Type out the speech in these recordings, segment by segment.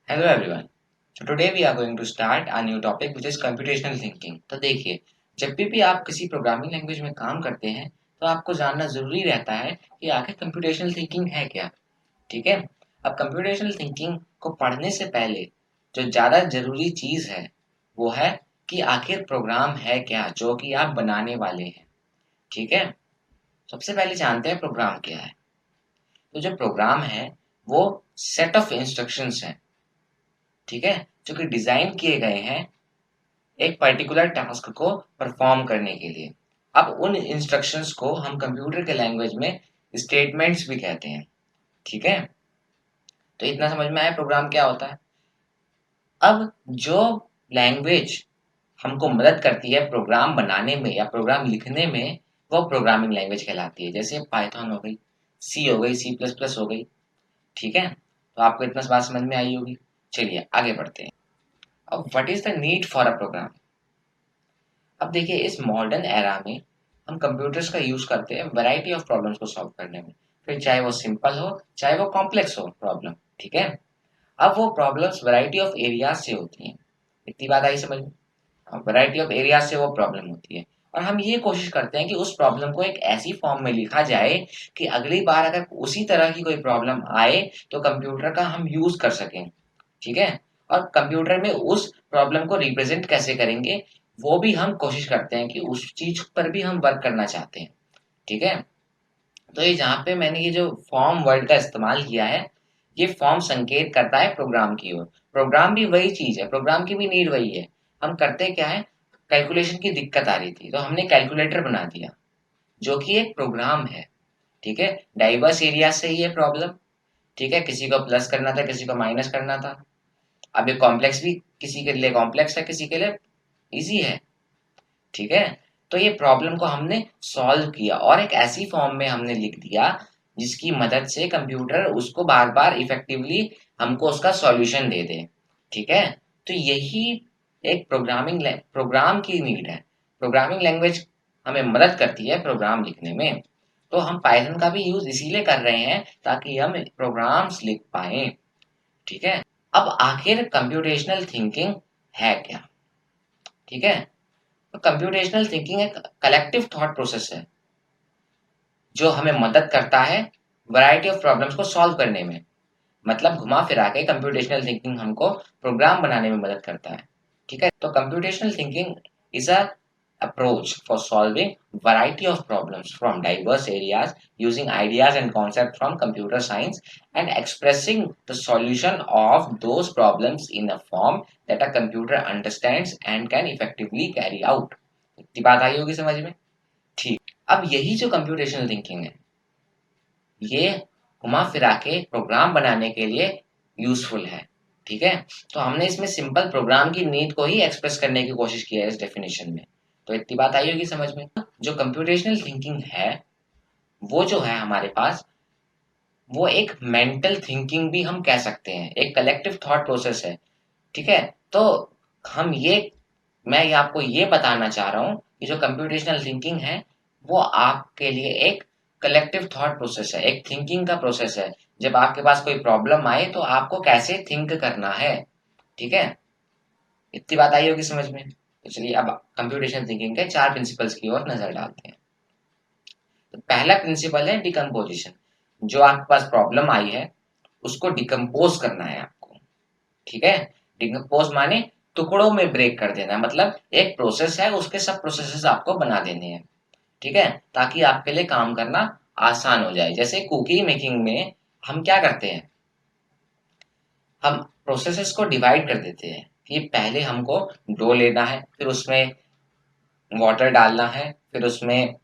Hello everyone. So today we are going to start a new topic which is computational thinking. तो देखिए, जब भी आप किसी प्रोग्रामिंग लैंग्वेज में काम करते हैं तो आपको जानना ज़रूरी रहता है कि आखिर कंप्यूटेशनल थिंकिंग है क्या। ठीक है। अब कंप्यूटेशनल थिंकिंग को पढ़ने से पहले जो ज़्यादा ज़रूरी चीज़ है वो है कि आखिर प्रोग्राम है क्या जो कि आप बनाने वाले हैं। ठीक है। सबसे पहले जानते हैं प्रोग्राम क्या है। तो जो प्रोग्राम है वो सेट ऑफ इंस्ट्रक्शंस हैं। ठीक है, जो कि डिजाइन किए गए हैं एक पर्टिकुलर टास्क को परफॉर्म करने के लिए। अब उन इंस्ट्रक्शंस को हम कंप्यूटर के लैंग्वेज में स्टेटमेंट्स भी कहते हैं। ठीक है। तो इतना समझ में आया प्रोग्राम क्या होता है। अब जो लैंग्वेज हमको मदद करती है प्रोग्राम बनाने में या प्रोग्राम लिखने में वो प्रोग्रामिंग लैंग्वेज कहलाती है। जैसे पाइथन हो गई, सी हो गई, सी प्लस प्लस हो गई। ठीक है। तो आपको इतना बात समझ में आई होगी। चलिए आगे बढ़ते हैं। अब what is the need for a program. अब देखिए इस मॉडर्न एरा में हम कंप्यूटर्स का यूज करते हैं वैरायटी ऑफ प्रॉब्लम्स को सॉल्व करने में। फिर चाहे वो सिंपल हो चाहे वो कॉम्प्लेक्स हो प्रॉब्लम। ठीक है। अब वो प्रॉब्लम्स वैरायटी ऑफ एरियाज से होती हैं। इतनी बात आई समझ में। वैरायटी ऑफ एरियाज से वो प्रॉब्लम होती है और हम ये कोशिश करते हैं कि उस प्रॉब्लम को एक ऐसी फॉर्म में लिखा जाए कि अगली बार अगर उसी तरह की कोई प्रॉब्लम आए तो कंप्यूटर का हम यूज कर सकें। ठीक है। और कंप्यूटर में उस प्रॉब्लम को रिप्रेजेंट कैसे करेंगे वो भी हम कोशिश करते हैं कि उस चीज पर भी हम वर्क करना चाहते हैं। ठीक है। तो ये जहाँ पे मैंने ये जो फॉर्म वर्ड का इस्तेमाल किया है ये फॉर्म संकेत करता है प्रोग्राम की ओर। प्रोग्राम भी वही चीज है, प्रोग्राम की भी नीड वही है। हम करते क्या है, कैलकुलेशन की दिक्कत आ रही थी तो हमने कैलकुलेटर बना दिया जो कि एक प्रोग्राम है। ठीक है। डाइवर्स एरिया से ही है प्रॉब्लम। ठीक है, किसी को प्लस करना था किसी को माइनस करना था। अब ये कॉम्प्लेक्स भी किसी के लिए कॉम्प्लेक्स है किसी के लिए इजी है। ठीक है। तो ये प्रॉब्लम को हमने सॉल्व किया और एक ऐसी फॉर्म में हमने लिख दिया जिसकी मदद से कंप्यूटर उसको बार बार इफेक्टिवली हमको उसका सॉल्यूशन दे दे। ठीक है। तो यही एक प्रोग्राम की नीड है। प्रोग्रामिंग लैंग्वेज हमें मदद करती है प्रोग्राम लिखने में। तो हम पाइथन का भी यूज इसीलिए कर रहे हैं ताकि हम प्रोग्राम्स लिख पाए। ठीक है। अब आखिर कंप्यूटेशनल थिंकिंग है क्या। ठीक है। तो कंप्यूटेशनल थिंकिंग एक कलेक्टिव थॉट प्रोसेस है जो हमें मदद करता है वैरायटी ऑफ प्रॉब्लम्स को सॉल्व करने में। मतलब घुमा फिरा के कंप्यूटेशनल थिंकिंग हमको प्रोग्राम बनाने में मदद करता है। ठीक है। तो computational thinking is a approach for solving variety of problems from diverse areas using ideas and concepts from computer science and expressing the solution of those problems in a form that a computer understands and can effectively carry out। इतनी बात आई होगी समझ में। ठीक। अब यही जो computational thinking है ये घुमा फिरा के प्रोग्राम बनाने के लिए यूजफुल है। ठीक है। तो हमने इसमें सिंपल प्रोग्राम की नीड को ही एक्सप्रेस करने की कोशिश की है इस डेफिनेशन में। तो इतनी बात आई होगी समझ में। जो कंप्यूटेशनल थिंकिंग है वो जो है हमारे पास वो एक मेंटल थिंकिंग भी हम कह सकते हैं, एक कलेक्टिव थॉट प्रोसेस है। ठीक है। तो हम ये मैं ये आपको ये बताना चाह रहा हूँ कि जो कंप्यूटेशनल थिंकिंग है वो आपके लिए एक कलेक्टिव थॉट प्रोसेस है, एक थिंकिंग का प्रोसेस है। जब आपके पास कोई प्रॉब्लम आए तो आपको कैसे थिंक करना है। ठीक है। इतनी बात आई होगी समझ में। तो चलिए अब कंप्यूटेशनल थिंकिंग के चार प्रिंसिपल्स की ओर नजर डालते हैं। तो पहला प्रिंसिपल है डिकम्पोजिशन। जो आपके पास प्रॉब्लम आई है उसको डिकम्पोज करना है आपको। ठीक है। डिकम्पोज माने टुकड़ों में ब्रेक कर देना, मतलब एक प्रोसेस है उसके सब प्रोसेसेस आपको बना देने हैं। ठीक है। ताकि आपके लिए काम करना आसान हो जाए। जैसे कुकी मेकिंग में हम क्या करते हैं, हम प्रोसेसेस को डिवाइड कर देते हैं कि पहले हमको डो लेना है, फिर उसमें वाटर डालना है, फिर उसमें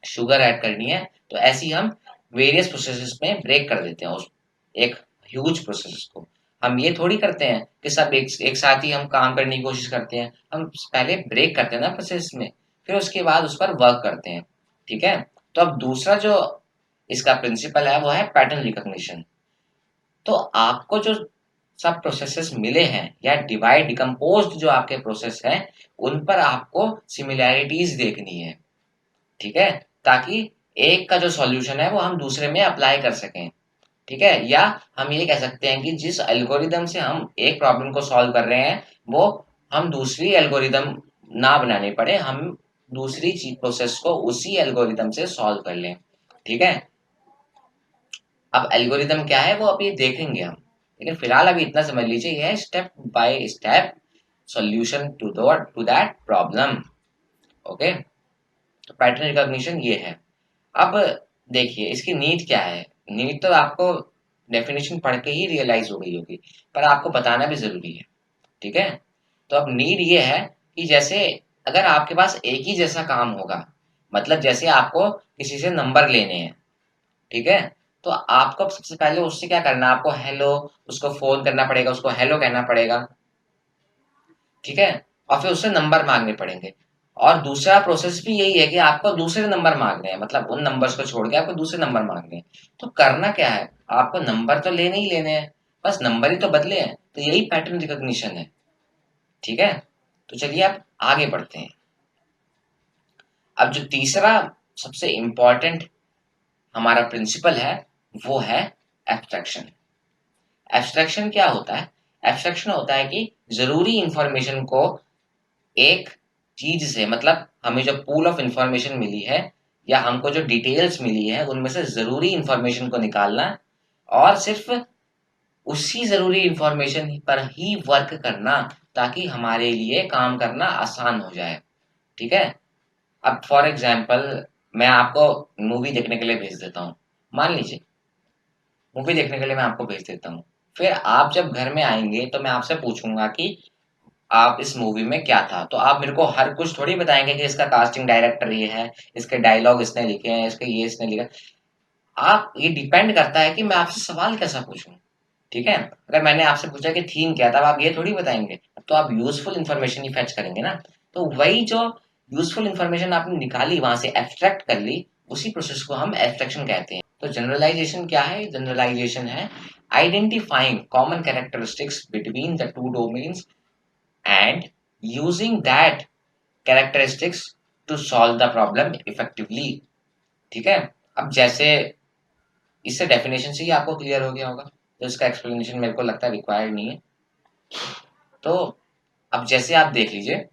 शुगर ऐड करनी है। तो ऐसे ही हम वेरियस प्रोसेसेस में ब्रेक कर देते हैं उस एक ह्यूज प्रोसेस को। हम ये थोड़ी करते हैं कि सब एक साथ ही हम काम करने की कोशिश करते हैं। हम पहले ब्रेक करते हैं ना प्रोसेस में, फिर उसके बाद उस पर वर्क करते हैं। ठीक है। तो अब दूसरा जो इसका प्रिंसिपल है वो है पैटर्न रिकॉग्निशन। तो आपको जो सब प्रोसेसेस मिले हैं या डिवाइड डिकम्पोज्ड जो आपके प्रोसेस हैं उन पर आपको सिमिलैरिटीज देखनी है। ठीक है। ताकि एक का जो सॉल्यूशन है वो हम दूसरे में अप्लाई कर सकें। ठीक है। या हम ये कह सकते हैं कि जिस एल्गोरिदम से हम एक प्रॉब्लम को सॉल्व कर रहे हैं वो हम दूसरी एल्गोरिदम ना बनानी पड़े, हम दूसरी चीज प्रोसेस को उसी एल्गोरिदम से सॉल्व कर लें। ठीक है। अब एल्गोरिदम क्या है वो अभी देखेंगे हम, लेकिन फिलहाल अभी इतना समझ लीजिए यह है step by step solution to that problem. Okay, तो पैटर्न रिकॉग्निशन ये है। अब देखिए इसकी नीड क्या है। नीड तो आपको डेफिनेशन पढ़ के ही रियलाइज हो गई होगी, पर आपको बताना भी जरूरी है। ठीक है। तो अब नीड ये है कि जैसे अगर आपके पास एक ही जैसा काम होगा, मतलब जैसे आपको किसी से नंबर लेने हैं, ठीक है, तो आपको अब सबसे पहले उससे क्या करना है, आपको हेलो, उसको फोन करना पड़ेगा, उसको हेलो कहना पड़ेगा। ठीक है। और फिर उससे नंबर मांगने पड़ेंगे। और दूसरा प्रोसेस भी यही है कि आपको दूसरे नंबर मांगने हैं, मतलब उन नंबर्स को छोड़ के आपको दूसरे नंबर मांगने हैं। तो करना क्या है, आपको नंबर तो लेने ही लेने हैं, बस नंबर ही तो बदले हैं। तो यही पैटर्न रिकॉग्निशन है। ठीक है। तो चलिए अब आगे बढ़ते हैं। अब जो तीसरा सबसे इंपॉर्टेंट हमारा प्रिंसिपल है वो है एब्स्ट्रैक्शन। एब्स्ट्रैक्शन क्या होता है? एब्स्ट्रैक्शन होता है कि जरूरी इंफॉर्मेशन को एक चीज से, मतलब हमें जो पूल ऑफ इंफॉर्मेशन मिली है या हमको जो डिटेल्स मिली है उनमें से जरूरी इंफॉर्मेशन को निकालना और सिर्फ उसी जरूरी इंफॉर्मेशन पर ही वर्क करना, ताकि हमारे लिए काम करना आसान हो जाए। ठीक है। अब फॉर एग्जाम्पल मैं आपको मूवी देखने के लिए भेज देता हूँ, मान लीजिए मूवी देखने के लिए मैं आपको भेज देता हूँ। फिर आप जब घर में आएंगे तो मैं आपसे पूछूंगा कि आप इस मूवी में क्या था, तो आप मेरे को हर कुछ थोड़ी बताएंगे कि इसका कास्टिंग डायरेक्टर ये है, इसके डायलॉग इसने लिखे हैं, इसके ये इसने लिखा। आप ये डिपेंड करता है कि मैं आपसे सवाल कैसा पूछूं। ठीक है। अगर मैंने आपसे पूछा कि थीम क्या था, अब आप ये थोड़ी बताएंगे, तो आप यूजफुल इंफॉर्मेशन ही फेच करेंगे ना। तो वही जो यूजफुल इंफॉर्मेशन आपने निकाली, वहां से एक्सट्रैक्ट कर ली, उसी प्रोसेस को हम एब्स्ट्रैक्शन कहते हैं। तो जनरलाइजेशन क्या है? जनरलाइजेशन है identifying common characteristics between the two domains and using that characteristics to solve the problem effectively. ठीक है। अब जैसे इससे डेफिनेशन से ही आपको क्लियर हो गया होगा, तो इसका एक्सप्लेनेशन मेरे को लगता है रिक्वायर्ड नहीं है। तो अब जैसे आप देख लीजिए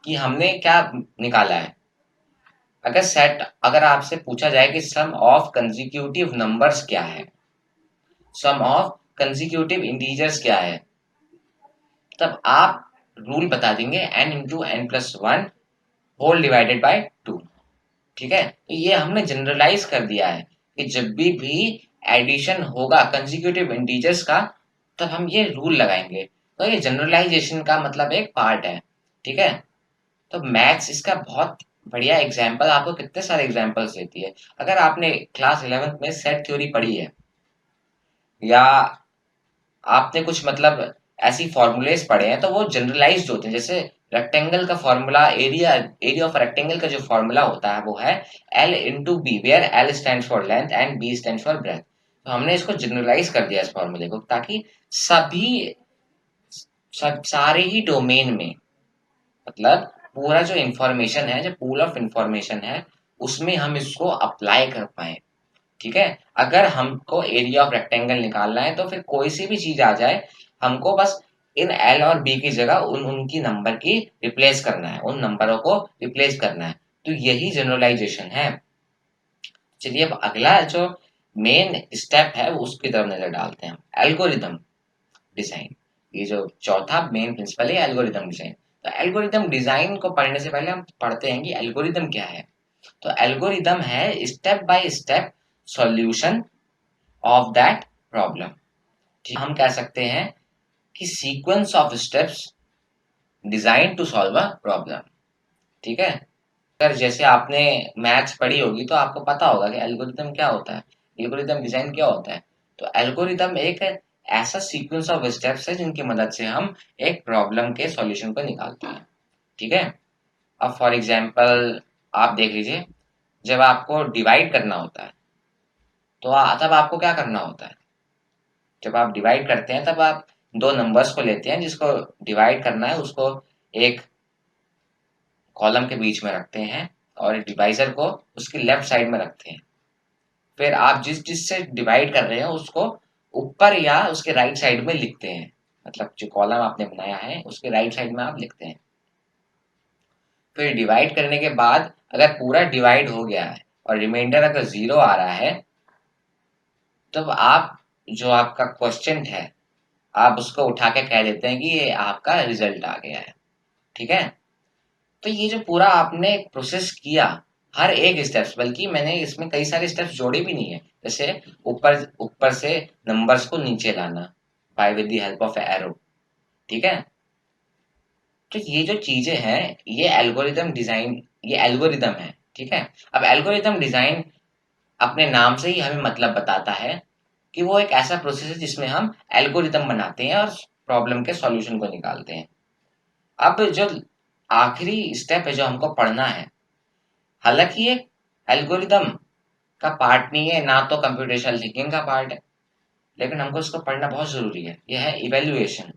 कि हमने क्या निकाला है। अगर आपसे पूछा जाए कि सम ऑफ कंसेक्यूटिव नंबर्स क्या है, सम ऑफ कंसेक्यूटिव इंटीजर्स क्या है, तब आप रूल बता देंगे n into n plus one whole divided by two. ठीक है। तो ये हमने जनरलाइज कर दिया है कि जब भी एडिशन होगा कंसेक्यूटिव इंटीजर्स का, तब हम ये रूल लगाएंगे। तो ये जनरलाइजेशन का मतलब एक पार्ट है। ठीक है। तो मैथ्स इसका बहुत बढ़िया एग्जाम्पल आपको कितने सारे एग्जाम्पल्स देती है। अगर आपने क्लास 11th में सेट थ्योरी पढ़ी है, या आपने कुछ मतलब ऐसी फॉर्मूलेस पढ़े हैं, तो वो जनरलाइज्ड होते हैं। जैसे रेक्टेंगल का formula, area area of rectangle का जो फॉर्मूला होता है वो है l into b, where l stand for length and b stand for breadth. तो हमने इसको जनरलाइज कर दिया इस फॉर्मूले को, ताकि सभी सारे ही डोमेन में, मतलब पूरा जो इंफॉर्मेशन है, जो पूल ऑफ इंफॉर्मेशन है, उसमें हम इसको अप्लाई कर पाए। ठीक है। अगर हमको एरिया ऑफ रेक्टेंगल निकालना है तो फिर कोई सी भी चीज आ जाए, हमको बस इन एल और बी की जगह उनकी नंबर की रिप्लेस करना है, उन नंबरों को रिप्लेस करना है। तो यही जनरलाइजेशन है। चलिए अब अगला जो मेन स्टेप है वो उसकी तरफ नजर डालते हैं हम, एल्गोरिदम डिजाइन। ये जो चौथा मेन प्रिंसिपल है एल्गोरिदम डिजाइन। तो एल्गोरिदम डिजाइन को पढ़ने से पहले हम पढ़ते हैं कि एल्गोरिदम क्या है। तो एल्गोरिदम है step by step solution of that problem. हम कह सकते हैं कि sequence of steps design to solve a problem. ठीक है। अगर जैसे आपने मैथ्स पढ़ी होगी तो आपको पता होगा कि एल्गोरिदम क्या होता है, एल्गोरिदम डिजाइन क्या होता है। तो एल्गोरिदम एक ऐसा सीक्वेंस ऑफ स्टेप्स है जिनकी मदद से हम एक प्रॉब्लम के सॉल्यूशन को निकालते हैं। ठीक है। अब फॉर एग्जांपल आप देख लीजिए, जब आपको डिवाइड करना होता है तो तब आपको क्या करना होता है। जब आप डिवाइड करते हैं तब आप दो नंबर्स को लेते हैं, जिसको डिवाइड करना है उसको एक कॉलम के बीच में रखते हैं और डिवाइजर को उसकी लेफ्ट साइड में रखते हैं। फिर आप जिस जिससे डिवाइड कर रहे हैं उसको ऊपर या उसके राइट साइड में लिखते हैं, मतलब जो कॉलम आपने बनाया है उसके राइट साइड में आप लिखते हैं। फिर डिवाइड करने के बाद अगर पूरा डिवाइड हो गया है और रिमाइंडर अगर 0 आ रहा है, तब आप जो आपका क्वेश्चन है आप उसको उठा के कह देते हैं कि ये आपका रिजल्ट आ गया है। ठीक है? तो ये जो पूरा आपने प्रोसेस किया, हर एक स्टेप्स, बल्कि मैंने इसमें कई सारे स्टेप्स जोड़े भी नहीं है, जैसे ऊपर ऊपर से नंबर्स को नीचे लाना by with the help of arrow. ठीक है? तो ये जो चीजें हैं, ये एल्गोरिदम है। ठीक है? अब एल्गोरिदम डिजाइन अपने नाम से ही हमें मतलब बताता है कि वो एक ऐसा प्रोसेस है जिसमें हम एल्गोरिदम बनाते हैं और प्रॉब्लम के सॉल्यूशन को निकालते हैं। अब जो आखिरी स्टेप है जो हमको पढ़ना है, हालांकि ये एल्गोरिदम का पार्ट नहीं है, ना तो कंप्यूटेशनल थिंकिंग का पार्ट है, लेकिन हमको इसको पढ़ना बहुत जरूरी है। यह है इवेल्युएशन,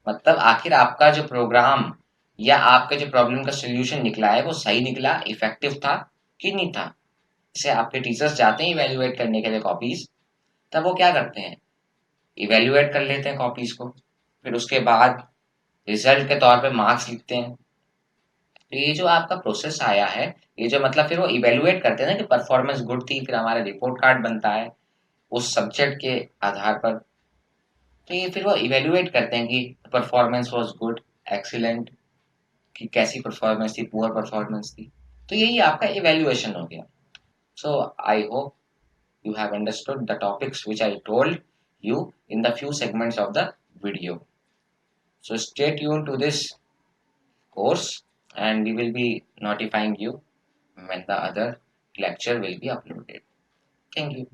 मतलब आखिर आपका जो प्रोग्राम या आपके जो प्रॉब्लम का सोल्यूशन निकला है वो सही निकला, इफेक्टिव था कि नहीं था। जैसे आपके टीचर्स जाते हैं इवेल्युएट करने के लिए कॉपीज, तब वो क्या करते हैं, इवेल्युएट कर लेते हैं कॉपीज को, फिर उसके बाद रिजल्ट के तौर पे मार्क्स लिखते हैं। तो ये जो आपका प्रोसेस आया है, ये जो मतलब फिर वो इवेल्युएट करते हैं ना कि परफॉर्मेंस गुड थी, फिर हमारा रिपोर्ट कार्ड बनता है उस सब्जेक्ट के आधार पर। तो ये फिर वो इवेल्युएट करते हैं कि परफॉर्मेंस वाज गुड, एक्सीलेंट, कि कैसी परफॉर्मेंस थी, पुअर परफॉर्मेंस थी। तो यही आपका इवेल्युएशन हो गया। So I hope you have understood the topics which I told you in the few segments of the video. So stay tuned to this course and we will be notifying you when the other lecture will be uploaded. Thank you.